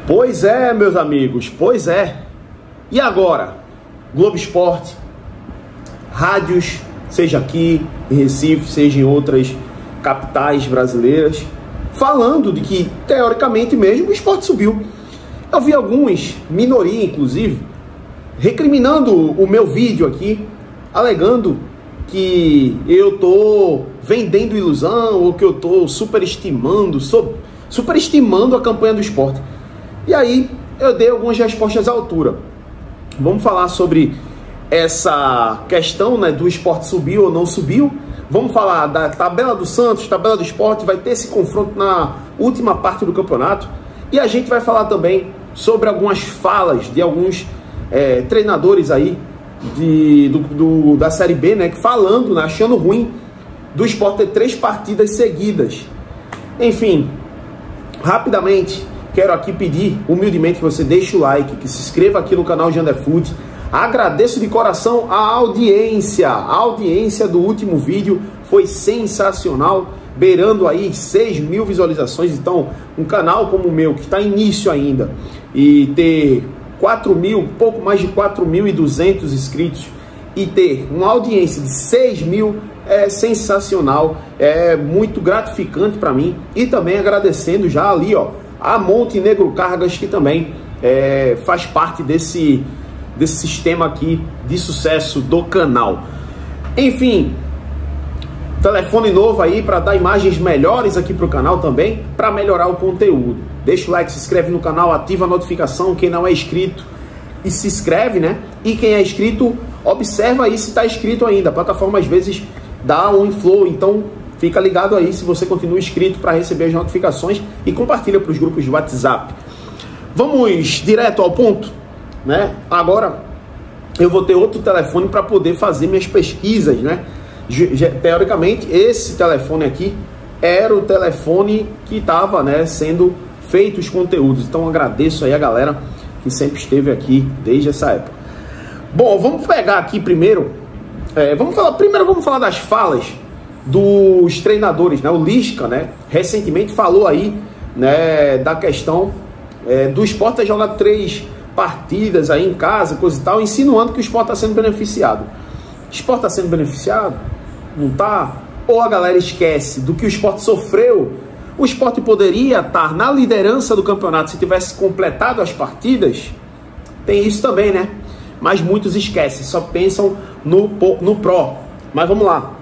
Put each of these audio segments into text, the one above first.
Pois é, meus amigos, pois é. E agora? Globo Esporte, rádios, seja aqui em Recife, seja em outras capitais brasileiras, falando de que, teoricamente mesmo, o esporte subiu. Eu vi alguns, minoria inclusive, recriminando o meu vídeo aqui, alegando que eu tô vendendo ilusão ou que eu tô superestimando a campanha do esporte. E aí eu dei algumas respostas à altura. Vamos falar sobre essa questão, né, do esporte subiu ou não subiu. Vamos falar da tabela do Santos, tabela do esporte, vai ter esse confronto na última parte do campeonato. E a gente vai falar também sobre algumas falas de alguns treinadores aí da Série B, né, falando, né, achando ruim do esporte ter 3 partidas seguidas. Enfim, rapidamente, quero aqui pedir humildemente que você deixe o like, que se inscreva aqui no canal Janderfoot. Agradeço de coração a audiência. A audiência do último vídeo foi sensacional, beirando aí 6.000 visualizações. Então, um canal como o meu, que está início ainda, e ter 4.000, pouco mais de 4.200 inscritos, e ter uma audiência de 6.000 é sensacional, é muito gratificante para mim. E também agradecendo já ali, ó, a Montenegro Cargas, que também faz parte desse sistema aqui de sucesso do canal. Enfim, telefone novo aí para dar imagens melhores aqui para o canal também, para melhorar o conteúdo. Deixa o like, se inscreve no canal, ativa a notificação. Quem não é inscrito e se inscreve, né? E quem é inscrito, observa aí se está inscrito ainda. A plataforma às vezes dá um inflow, então fica ligado aí se você continua inscrito para receber as notificações e compartilha para os grupos de WhatsApp. Vamos direto ao ponto, né? Agora eu vou ter outro telefone para poder fazer minhas pesquisas, né? Teoricamente, esse telefone aqui era o telefone que estava, né, sendo feito os conteúdos. Então agradeço aí a galera que sempre esteve aqui desde essa época. Bom, vamos pegar aqui primeiro. Vamos falar das falas dos treinadores, né? O Lisca, né, recentemente falou aí, né, da questão do esporte ter jogado 3 partidas aí em casa, coisa e tal, insinuando que o esporte está sendo beneficiado. O esporte está sendo beneficiado? Não está? Ou a galera esquece do que o esporte sofreu? O esporte poderia estar na liderança do campeonato se tivesse completado as partidas? Tem isso também, né? Mas muitos esquecem, só pensam no pró. Mas vamos lá.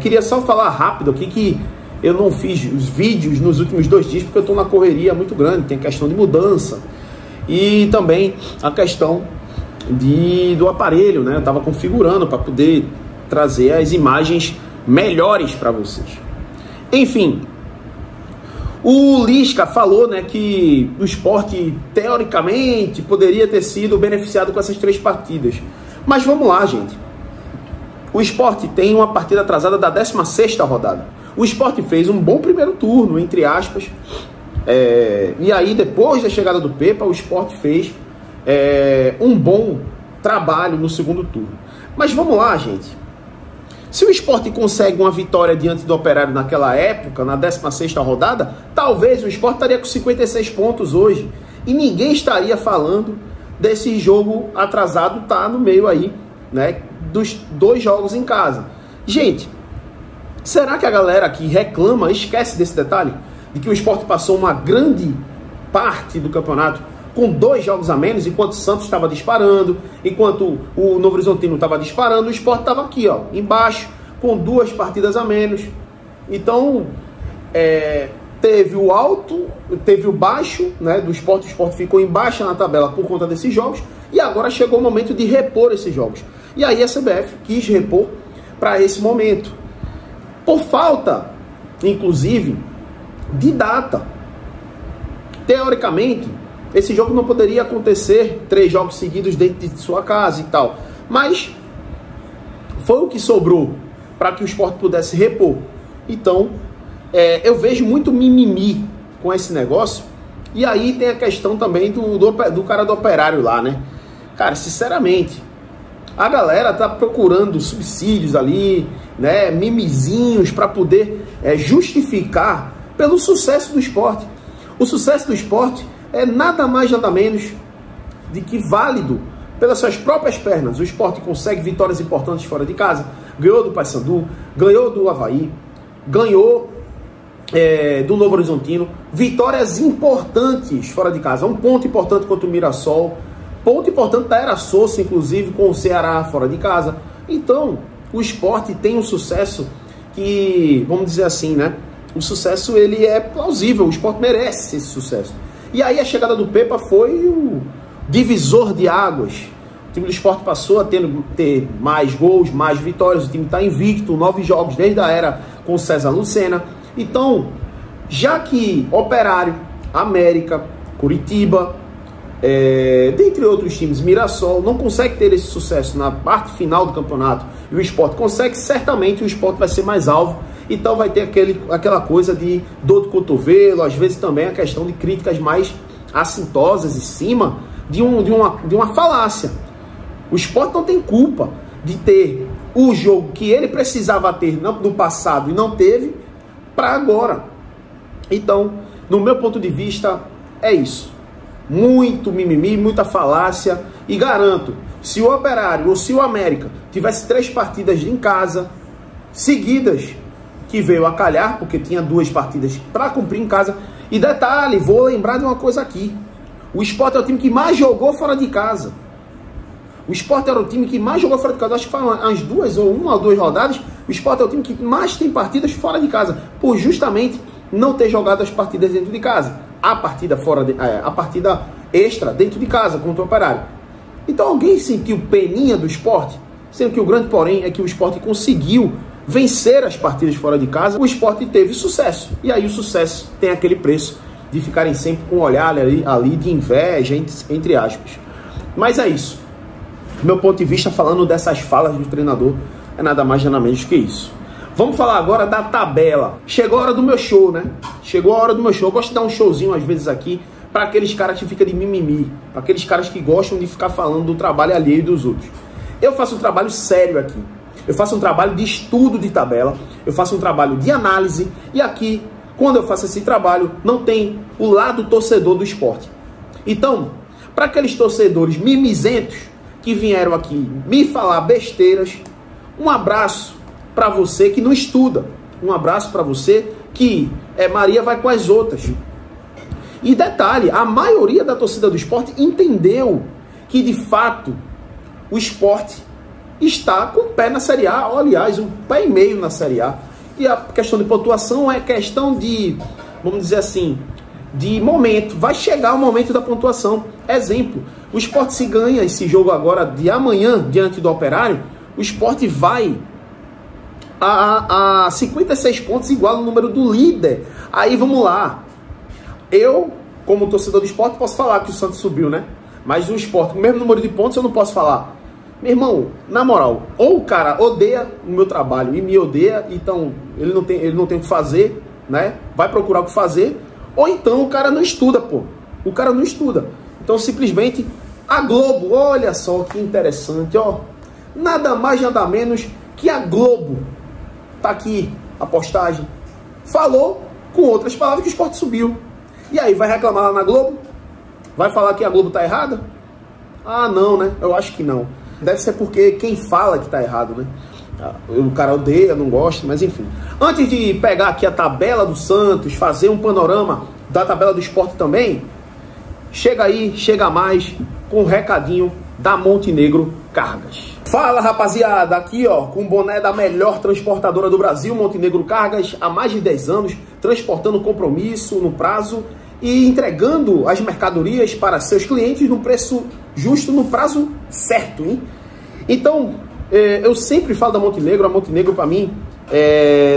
Queria só falar rápido aqui que eu não fiz os vídeos nos últimos 2 dias porque eu estou na correria muito grande. Tem a questão de mudança e também a questão do aparelho, né? Eu estava configurando para poder trazer as imagens melhores para vocês. Enfim, o Lisca falou, né, que o esporte teoricamente poderia ter sido beneficiado com essas 3 partidas. Mas vamos lá, gente. O esporte tem uma partida atrasada da 16ª rodada. O esporte fez um bom primeiro turno, entre aspas. E aí, depois da chegada do Pepa, o esporte fez um bom trabalho no segundo turno. Mas vamos lá, gente. Se o esporte consegue uma vitória diante do Operário naquela época, na 16ª rodada, talvez o esporte estaria com 56 pontos hoje. E ninguém estaria falando desse jogo atrasado, tá no meio aí, né, dos 2 jogos em casa. Gente, será que a galera que reclama esquece desse detalhe? De que o esporte passou uma grande parte do campeonato com 2 jogos a menos, enquanto o Santos estava disparando, enquanto o Novo Horizontino estava disparando, o esporte estava aqui, ó, embaixo, com 2 partidas a menos. Então, teve o alto, teve o baixo, né, do esporte. O esporte ficou embaixo na tabela por conta desses jogos, e agora chegou o momento de repor esses jogos. E aí a CBF quis repor para esse momento, por falta, inclusive, de data. Teoricamente, esse jogo não poderia acontecer 3 jogos seguidos dentro de sua casa e tal. Mas foi o que sobrou para que o esporte pudesse repor. Então, eu vejo muito mimimi com esse negócio. E aí tem a questão também do cara do Operário lá, né? Cara, sinceramente, a galera tá procurando subsídios ali, né? Mimizinhos para poder justificar pelo sucesso do esporte. O sucesso do Sport é nada mais nada menos de que válido pelas suas próprias pernas. O Sport consegue vitórias importantes fora de casa, ganhou do Paysandu, ganhou do Avaí, ganhou do Novo Horizontino, vitórias importantes fora de casa, um ponto importante contra o Mirassol, ponto importante da Era Sousa, inclusive, com o Ceará fora de casa. Então, o Sport tem um sucesso que, vamos dizer assim, né? O sucesso, ele é plausível, o Sport merece esse sucesso. E aí a chegada do Pepa foi o divisor de águas. O time do Sport passou a ter mais gols, mais vitórias, o time está invicto, 9 jogos desde a era com o César Lucena. Então, já que Operário, América, Curitiba, dentre outros times, Mirassol, não consegue ter esse sucesso na parte final do campeonato, e o Sport consegue, certamente o Sport vai ser mais alvo, então vai ter aquela coisa de dor de cotovelo, às vezes também a questão de críticas mais assintosas em cima de uma falácia. O Sport não tem culpa de ter o jogo que ele precisava ter no passado e não teve para agora. Então, no meu ponto de vista, é isso. Muito mimimi, muita falácia. E garanto, se o Operário ou se o América tivesse 3 partidas em casa seguidas, que veio a calhar, porque tinha 2 partidas para cumprir em casa. E detalhe, vou lembrar de uma coisa aqui. O Sport é o time que mais jogou fora de casa. O Sport era o time que mais jogou fora de casa. Acho que foram as 2 ou 1 ou 2 rodadas. O Sport é o time que mais tem partidas fora de casa, por justamente não ter jogado as partidas dentro de casa. A partida extra dentro de casa contra o Operário. Então alguém sentiu peninha do Sport? Sendo que o grande porém é que o Sport conseguiu vencer as partidas fora de casa. O Sport teve sucesso. E aí o sucesso tem aquele preço de ficarem sempre com um olhar ali de inveja, entre aspas. Mas é isso. Do meu ponto de vista, falando dessas falas do treinador, é nada mais nada menos que isso. Vamos falar agora da tabela. Chegou a hora do meu show, né? Chegou a hora do meu show. Eu gosto de dar um showzinho às vezes aqui para aqueles caras que ficam de mimimi, para aqueles caras que gostam de ficar falando do trabalho alheio dos outros. Eu faço um trabalho sério aqui. Eu faço um trabalho de estudo de tabela, eu faço um trabalho de análise, e aqui, quando eu faço esse trabalho, não tem o lado torcedor do esporte. Então, para aqueles torcedores mimizentos que vieram aqui me falar besteiras, um abraço para você que não estuda, um abraço para você que Maria vai com as outras. E detalhe, a maioria da torcida do esporte entendeu que, de fato, o esporte está com o pé na Série A, ou, aliás, um pé e meio na Série A. E a questão de pontuação é questão de, vamos dizer assim, de momento. Vai chegar o momento da pontuação. Exemplo, o Sport, se ganha esse jogo agora de amanhã diante do Operário, o Sport vai a 56 pontos, igual ao número do líder. Aí vamos lá. Eu, como torcedor do Sport, posso falar que o Santos subiu, né? Mas o Sport, com o mesmo número de pontos, eu não posso falar. Meu irmão, na moral, ou o cara odeia o meu trabalho e me odeia, então ele não tem o que fazer, né? Vai procurar o que fazer, ou então o cara não estuda, pô. O cara não estuda. Então, simplesmente, a Globo, olha só que interessante, ó. Nada mais, nada menos que a Globo. Tá aqui a postagem. Falou, com outras palavras, que o Sport subiu. E aí, vai reclamar lá na Globo? Vai falar que a Globo tá errada? Ah, não, né? Eu acho que não. Deve ser porque quem fala que tá errado, né? O cara odeia, não gosta, mas enfim. Antes de pegar aqui a tabela do Santos, fazer um panorama da tabela do Sport também, chega aí, chega mais, com um recadinho da Montenegro Cargas. Fala, rapaziada, aqui ó, com o boné da melhor transportadora do Brasil, Montenegro Cargas, há mais de 10 anos, transportando compromisso no prazo e entregando as mercadorias para seus clientes no preço justo, no prazo certo, hein? Então, eu sempre falo da Montenegro. A Montenegro, para mim,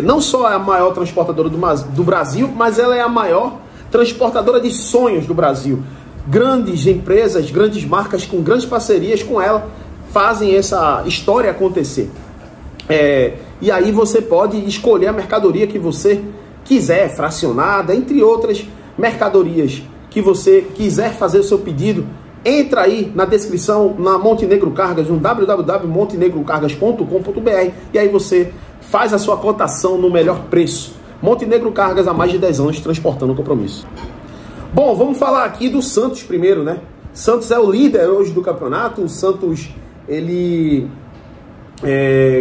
não só é a maior transportadora do Brasil, mas ela é a maior transportadora de sonhos do Brasil. Grandes empresas, grandes marcas com grandes parcerias com ela fazem essa história acontecer. E aí você pode escolher a mercadoria que você quiser, fracionada, entre outras mercadorias que você quiser fazer o seu pedido. Entra aí na descrição, na Montenegro Cargas, no www.montenegrocargas.com.br, e aí você faz a sua cotação no melhor preço. Montenegro Cargas, há mais de 10 anos, transportando compromisso. Bom, vamos falar aqui do Santos primeiro, né? Santos é o líder hoje do campeonato. O Santos, ele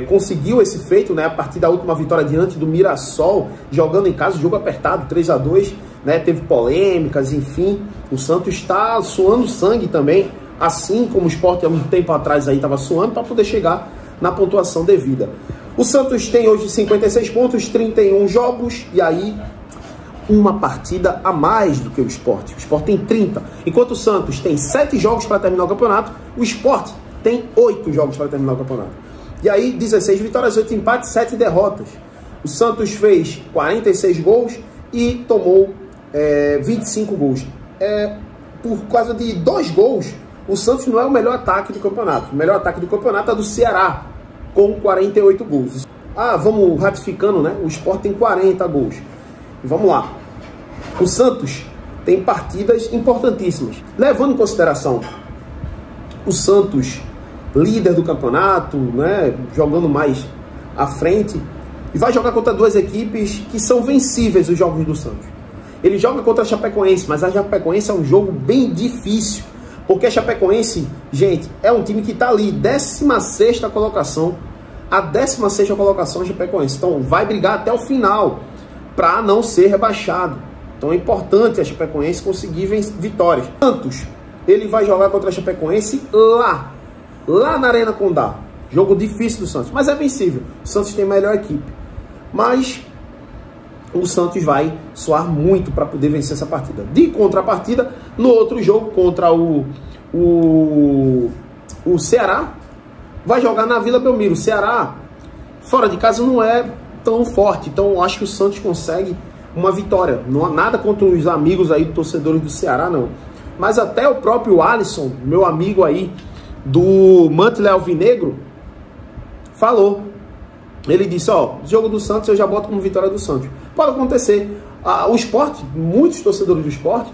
conseguiu esse feito, né? A partir da última vitória diante do Mirassol, jogando em casa, jogo apertado, 3-2, né? Teve polêmicas, enfim. O Santos está suando sangue também, assim como o Sport há um tempo atrás aí estava suando, para poder chegar na pontuação devida. O Santos tem hoje 56 pontos, 31 jogos, e aí uma partida a mais do que o Sport. O Sport tem 30. Enquanto o Santos tem 7 jogos para terminar o campeonato, o Sport tem 8 jogos para terminar o campeonato. E aí, 16 vitórias, 8 empates, 7 derrotas. O Santos fez 46 gols e tomou 25 gols. Por causa de 2 gols, o Santos não é o melhor ataque do campeonato. O melhor ataque do campeonato é do Ceará, com 48 gols. Vamos ratificando, né? O Sport tem 40 gols. Vamos lá. O Santos tem partidas importantíssimas. Levando em consideração o Santos, líder do campeonato, né, jogando mais à frente, e vai jogar contra 2 equipes que são vencíveis os jogos do Santos. Ele joga contra a Chapecoense, mas a Chapecoense é um jogo bem difícil, porque a Chapecoense, gente, é um time que está ali, 16ª colocação, a 16ª colocação a Chapecoense. Então vai brigar até o final para não ser rebaixado. Então é importante a Chapecoense conseguir vitórias. Santos, ele vai jogar contra a Chapecoense lá na Arena Condá. Jogo difícil do Santos, mas é vencível. O Santos tem a melhor equipe. Mas o Santos vai suar muito para poder vencer essa partida. De contrapartida, no outro jogo contra o Ceará, vai jogar na Vila Belmiro. O Ceará, fora de casa, não é tão forte. Então, acho que o Santos consegue uma vitória. Não há nada contra os amigos aí, torcedores do Ceará, não. Mas até o próprio Alisson, meu amigo aí, do Mantle Alvinegro, falou. Ele disse, jogo do Santos eu já boto como vitória do Santos. Pode acontecer. O Sport, muitos torcedores do Sport,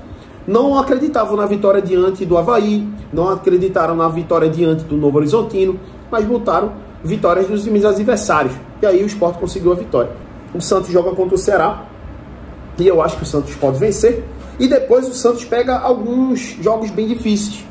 não acreditavam na vitória diante do Avaí, não acreditaram na vitória diante do Novo Horizontino, mas botaram vitórias dos times adversários. E aí o Sport conseguiu a vitória. O Santos joga contra o Ceará, e eu acho que o Santos pode vencer. E depois o Santos pega alguns jogos bem difíceis.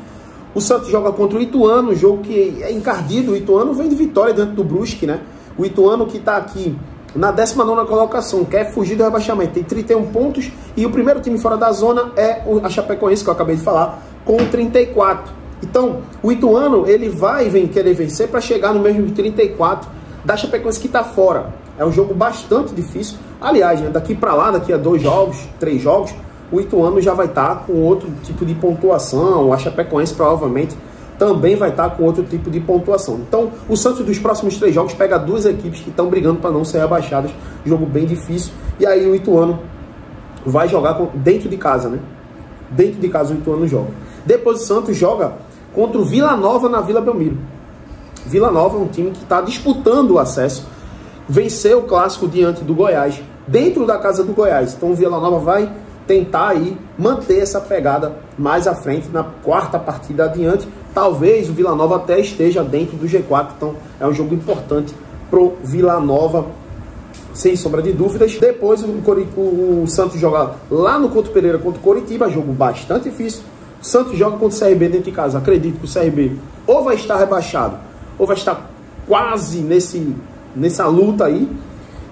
O Santos joga contra o Ituano, jogo que é encardido. O Ituano vem de vitória diante do Brusque, né? O Ituano que está aqui na 19ª colocação, quer fugir do rebaixamento, tem 31 pontos. E o primeiro time fora da zona é a Chapecoense, que eu acabei de falar, com 34. Então, o Ituano, ele vai querer vencer para chegar no mesmo 34 da Chapecoense que está fora. É um jogo bastante difícil. Aliás, né, daqui para lá, daqui a 2 jogos, 3 jogos, o Ituano já vai estar com outro tipo de pontuação. A Chapecoense provavelmente também vai estar com outro tipo de pontuação. Então, o Santos dos próximos 3 jogos pega 2 equipes que estão brigando para não ser rebaixadas. Jogo bem difícil. E aí o Ituano vai jogar dentro de casa, né? Dentro de casa o Ituano joga. Depois o Santos joga contra o Vila Nova na Vila Belmiro. Vila Nova é um time que está disputando o acesso. Venceu o clássico diante do Goiás, dentro da casa do Goiás. Então o Vila Nova vai tentar aí manter essa pegada mais à frente na 4ª partida adiante. Talvez o Vila Nova até esteja dentro do G4. Então é um jogo importante pro Vila Nova, sem sombra de dúvidas. Depois o Santos joga lá no Couto Pereira contra o Coritiba, jogo bastante difícil. O Santos joga contra o CRB dentro de casa. Acredito que o CRB ou vai estar rebaixado, ou vai estar quase nessa luta aí.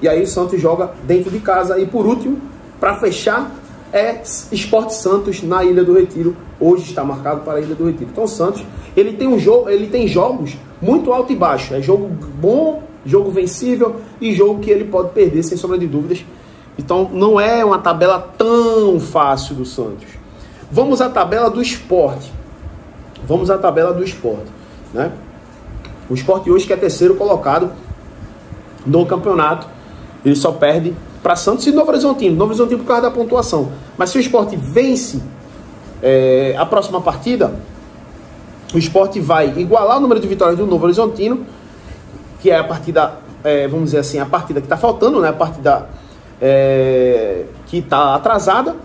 E aí o Santos joga dentro de casa. E por último, para fechar, é Sport Santos na Ilha do Retiro. Hoje está marcado para a Ilha do Retiro. Então o Santos, ele tem jogos muito alto e baixo. É jogo bom, jogo vencível e jogo que ele pode perder sem sombra de dúvidas. Então não é uma tabela tão fácil do Santos. Vamos à tabela do Sport. Né? O Sport hoje, que é 3º colocado no campeonato, ele só perde para Santos e Novo Horizontino. Novo Horizontino por causa da pontuação. Mas se o Sport vence a próxima partida, o Sport vai igualar o número de vitórias do Novo Horizontino, que é a partida, vamos dizer assim, a partida que está faltando, né? A partida que está atrasada.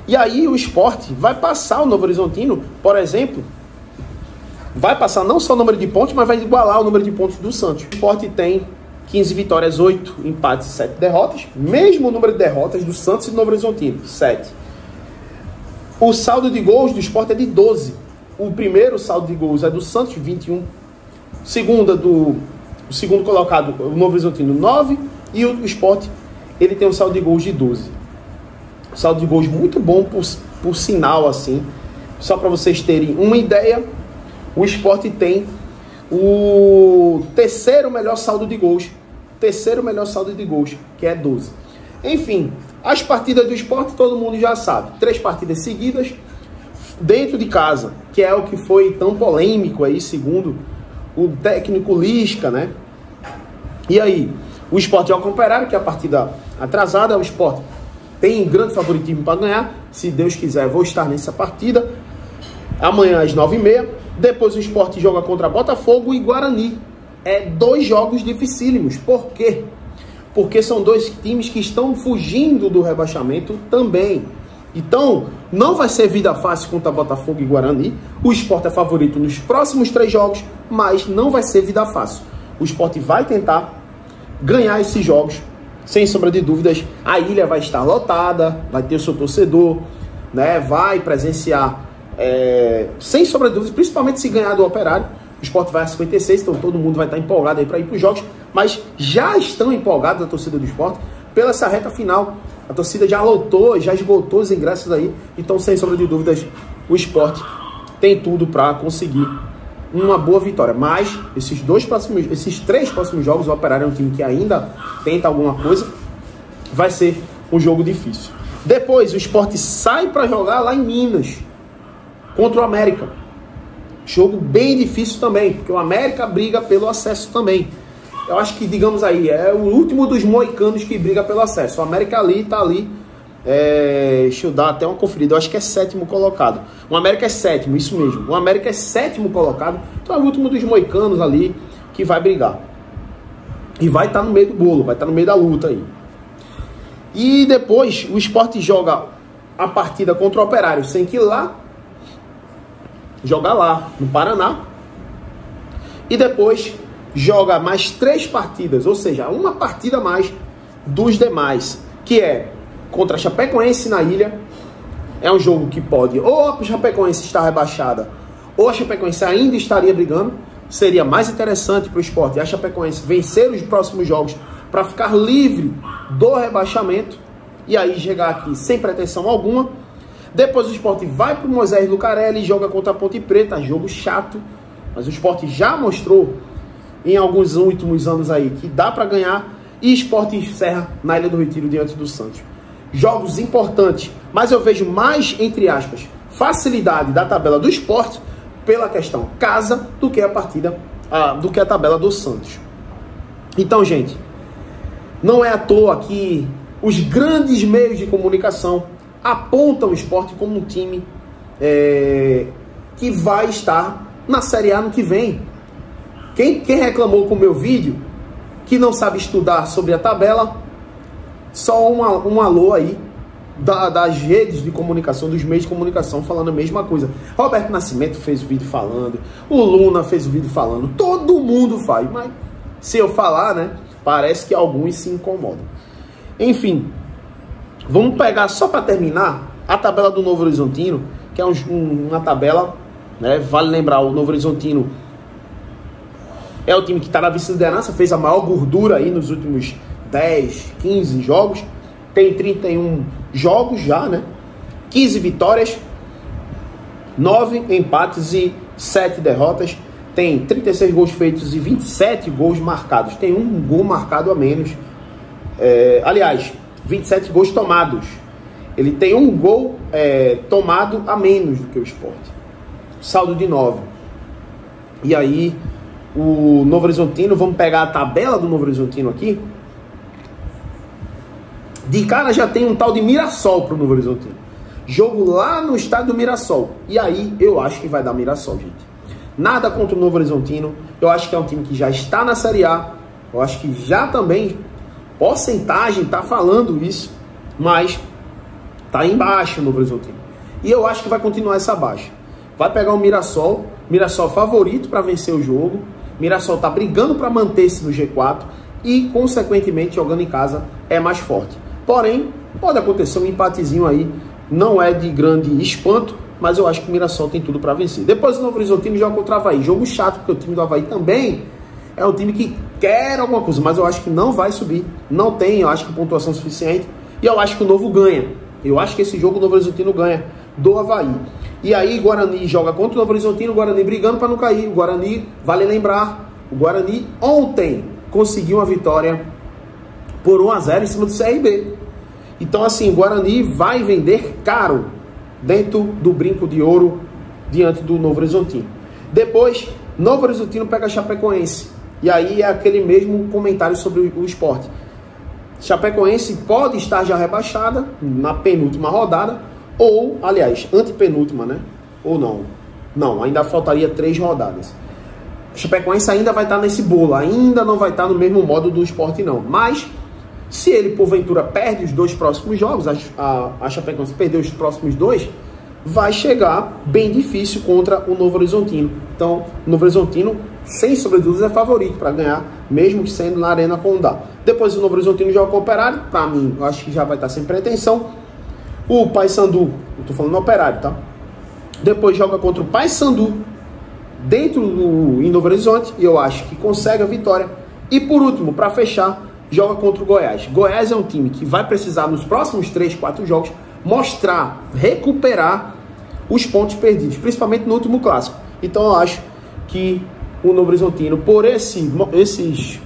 E aí o Sport vai passar o Novo Horizontino, por exemplo, vai passar não só o número de pontos, mas vai igualar o número de pontos do Santos. O Sport tem 15 vitórias, 8 empates e 7 derrotas. Mesmo o número de derrotas do Santos e do Novo Horizontino, 7. O saldo de gols do Sport é de 12. O primeiro saldo de gols é do Santos, 21. O segundo colocado, o Novo Horizontino, 9. E o Sport, ele tem um saldo de gols de 12. Saldo de gols muito bom, por sinal, assim. Só para vocês terem uma ideia, o Sport tem o terceiro melhor saldo de gols. Que é 12. Enfim, as partidas do Sport todo mundo já sabe. 3 partidas seguidas dentro de casa, que é o que foi tão polêmico aí, segundo o técnico Lisca, né? E aí, o Sport joga com o Operário, que é a partida atrasada. O Sport tem grande favoritismo para ganhar. Se Deus quiser, vou estar nessa partida. Amanhã às 9h30. Depois o Sport joga contra Botafogo e Guarani. É 2 jogos dificílimos. Por quê? Porque são 2 times que estão fugindo do rebaixamento também. Então, não vai ser vida fácil contra Botafogo e Guarani. O Sport é favorito nos próximos 3 jogos, mas não vai ser vida fácil. O Sport vai tentar ganhar esses jogos, sem sombra de dúvidas. A ilha vai estar lotada, vai ter o seu torcedor, né? Vai presenciar, sem sombra de dúvidas, principalmente se ganhar do Operário. O Sport vai a 56, então todo mundo vai estar empolgado aí para ir para os jogos, mas já estão empolgados a torcida do Sport pela essa reta final. A torcida já lotou, já esgotou os ingressos aí, então sem sombra de dúvidas o Sport tem tudo para conseguir uma boa vitória. Mas esses 3 próximos jogos, o Operário é um time que ainda tenta alguma coisa, vai ser um jogo difícil. Depois o Sport sai para jogar lá em Minas contra o América. Jogo bem difícil também, porque o América briga pelo acesso também. Eu acho que, digamos aí, é o último dos moicanos que briga pelo acesso. O América tá ali. Deixa eu dar até uma conferida. Eu acho que é 7º colocado. O América é 7º, isso mesmo. O América é 7º colocado. Então é o último dos moicanos ali que vai brigar. E vai estar no meio do bolo, vai estar no meio da luta aí. E depois o Sport joga a partida contra o Operário sem que ir lá. Joga lá no Paraná. E depois joga mais 3 partidas, ou seja, uma partida a mais dos demais, que é contra a Chapecoense na ilha. É um jogo que pode, ou a Chapecoense está rebaixada, ou a Chapecoense ainda estaria brigando. Seria mais interessante para o Sport e a Chapecoense vencer os próximos jogos para ficar livre do rebaixamento e aí chegar aqui sem pretensão alguma. Depois o Sport vai para o Moisés Lucarelli e joga contra a Ponte Preta. Jogo chato, mas o Sport já mostrou em alguns últimos anos aí que dá para ganhar. E Sport encerra na Ilha do Retiro diante do Santos. Jogos importantes, mas eu vejo mais, entre aspas, facilidade da tabela do Sport pela questão casa do que a tabela do Santos. Então, gente, não é à toa que os grandes meios de comunicação apontam o Sport como um time que vai estar na Série A no que vem. Quem reclamou com o meu vídeo que não sabe estudar sobre a tabela, só um alô aí das redes de comunicação, dos meios de comunicação falando a mesma coisa. Roberto Nascimento fez o vídeo falando, o Luna fez o vídeo falando, todo mundo faz, mas se eu falar, né, parece que alguns se incomodam. Enfim, vamos pegar só para terminar a tabela do Novo Horizontino, que é uma tabela, né, vale lembrar, o Novo Horizontino é o time que está na vice-liderança, fez a maior gordura aí nos últimos 10, 15 jogos. Tem 31 jogos já, né? 15 vitórias, 9 empates e 7 derrotas. Tem 36 gols feitos e 27 gols marcados. Tem um gol marcado a menos. Aliás, 27 gols tomados. Ele tem um gol tomado a menos do que o Sport. Saldo de 9. E aí, o Novo Horizontino, vamos pegar a tabela do Novo Horizontino aqui. De cara já tem um tal de Mirassol para o Novo Horizontino. Jogo lá no estádio do Mirassol. E aí eu acho que vai dar Mirassol, gente. Nada contra o Novo Horizontino. Eu acho que é um time que já está na Série A. Eu acho que já também, porcentagem, está falando isso. Mas está embaixo o Novo Horizontino. E eu acho que vai continuar essa baixa. Vai pegar o Mirassol. Mirassol favorito para vencer o jogo. Mirassol está brigando para manter-se no G4. E, consequentemente, jogando em casa é mais forte. Porém, pode acontecer um empatezinho aí não é de grande espanto, mas eu acho que o Mirassol tem tudo para vencer. Depois o Novo Horizontino joga contra o Avaí. Jogo chato, porque o time do Avaí também é um time que quer alguma coisa, mas eu acho que não vai subir. Não tem, eu acho que pontuação suficiente. E eu acho que o Novo ganha. Eu acho que esse jogo o Novo Horizontino ganha do Avaí. E aí Guarani joga contra o Novo Horizontino, o Guarani brigando para não cair. O Guarani, vale lembrar, o Guarani ontem conseguiu uma vitória por 1-0 em cima do CRB. Então assim, o Guarani vai vender caro dentro do brinco de ouro diante do Novo Horizontino. Depois, Novo Horizontino pega Chapecoense. E aí é aquele mesmo comentário sobre o Sport. Chapecoense pode estar já rebaixada na penúltima rodada, ou, aliás, antepenúltima, né? Ou não. Não, ainda faltaria 3 rodadas. Chapecoense ainda vai estar nesse bolo, ainda não vai estar no mesmo modo do Sport, não. Mas, se ele, porventura, perde os 2 próximos jogos, a Chapecoense perdeu os próximos 2, vai chegar bem difícil contra o Novo Horizontino. Então, o Novo Horizontino, sem sobrevivência, é favorito para ganhar, mesmo que sendo na Arena Condá. Depois o Novo Horizontino joga com o Operário. Para mim, eu acho que já vai estar sem pretensão. O Paysandu, eu tô falando no Operário, tá? Depois joga contra o Paysandu em Novo Horizonte, e eu acho que consegue a vitória. E por último, para fechar, joga contra o Goiás. Goiás é um time que vai precisar nos próximos 3, 4 jogos mostrar, recuperar os pontos perdidos, principalmente no último clássico. Então eu acho que o Novo Horizontino, por esses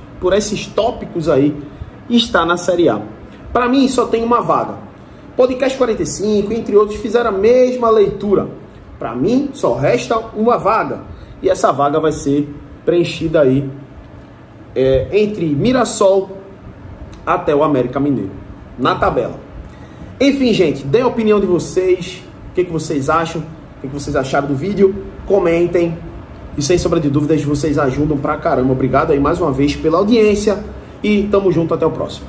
tópicos aí, está na Série A. Para mim só tem uma vaga. Podcast 45, entre outros, fizeram a mesma leitura. Para mim só resta uma vaga. E essa vaga vai ser preenchida aí entre Mirassol até o América Mineiro, na tabela. Enfim, gente, deem a opinião de vocês. O que vocês acham? O que vocês acharam do vídeo? Comentem. E sem sombra de dúvidas, vocês ajudam pra caramba. Obrigado aí mais uma vez pela audiência. E tamo junto, até o próximo.